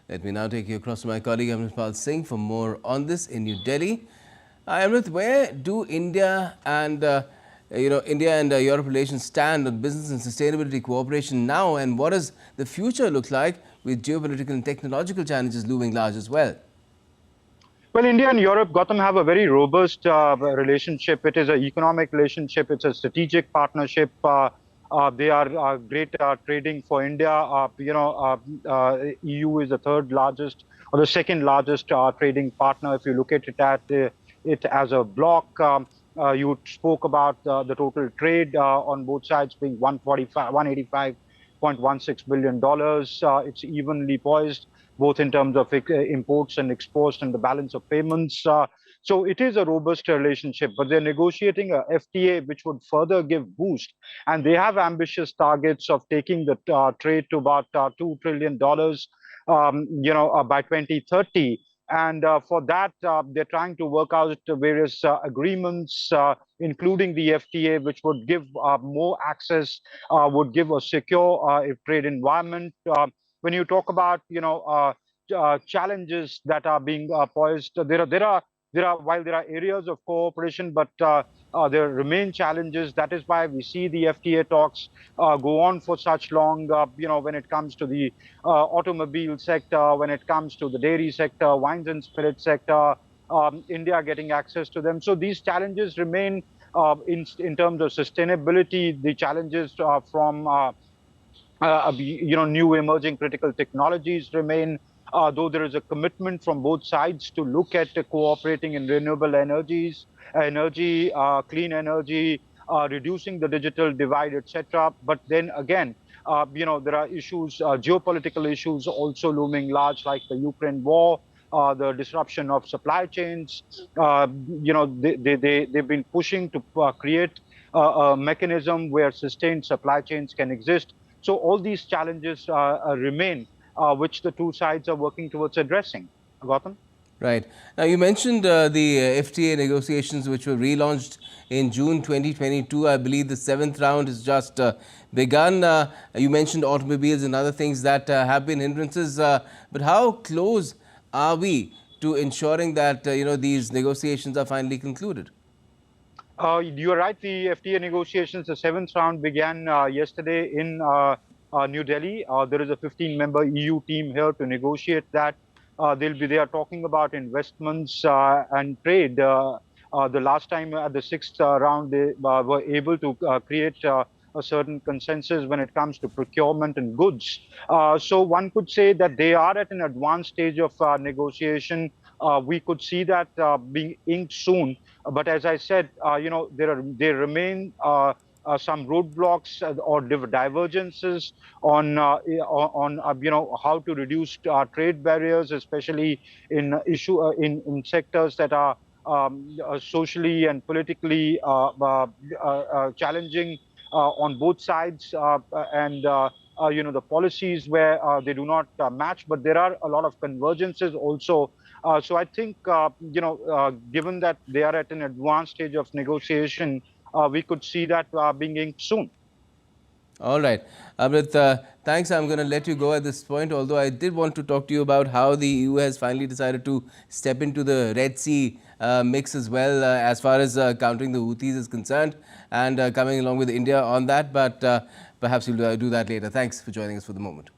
Let me now take you across to my colleague Amritpal Singh for more on this in New Delhi. Amrit, where do India and Europe relations stand on business and sustainability cooperation now, and what does the future look like with geopolitical and technological challenges looming large as well? Well, India and Europe, Gautam, have a very robust relationship. It is an economic relationship. It's a strategic partnership. They are great trading for India. EU is the third largest or the second largest trading partner. If you look at it as a block, you spoke about the total trade on both sides being 185.16 billion dollars. It's evenly poised both in terms of imports and exports and the balance of payments. So it is a robust relationship, but they're negotiating a FTA which would further give boost. And they have ambitious targets of taking the trade to about $2 trillion, by 2030. And for that, they're trying to work out various agreements, including the FTA, which would give more access, would give a secure trade environment. When you talk about challenges that are being poised, while there are areas of cooperation, but there remain challenges. That is why we see the FTA talks go on for such long. When it comes to the automobile sector, when it comes to the dairy sector, wines and spirits sector, India getting access to them. So these challenges remain in terms of sustainability. The challenges from new emerging critical technologies remain, though there is a commitment from both sides to look at cooperating in renewable clean energy, reducing the digital divide, etc. But then again, there are issues, geopolitical issues also looming large, like the Ukraine war, the disruption of supply chains. They've been pushing to create a mechanism where sustained supply chains can exist. So all these challenges remain, which the two sides are working towards addressing. Gautam? Right. Now, you mentioned the FTA negotiations, which were relaunched in June 2022. I believe the seventh round has just begun. You mentioned automobiles and other things that have been hindrances. But how close are we to ensuring that these negotiations are finally concluded? You're right. The FTA negotiations, the seventh round began yesterday in New Delhi. There is a 15-member EU team here to negotiate that. They are talking about investments and trade. The last time at the sixth round, they were able to create a certain consensus when it comes to procurement and goods. So one could say that they are at an advanced stage of negotiation. We could see that being inked soon. But as I said, there remain some roadblocks or divergences on how to reduce trade barriers, especially in sectors that are socially and politically challenging on both sides, and the policies where they do not match, but there are a lot of convergences also. So I think, given that they are at an advanced stage of negotiation, we could see that being inked soon. All right. Amrit, thanks. I'm going to let you go at this point, although I did want to talk to you about how the EU has finally decided to step into the Red Sea mix as well, as far as countering the Houthis is concerned, and coming along with India on that. But perhaps we'll do that later. Thanks for joining us for the moment.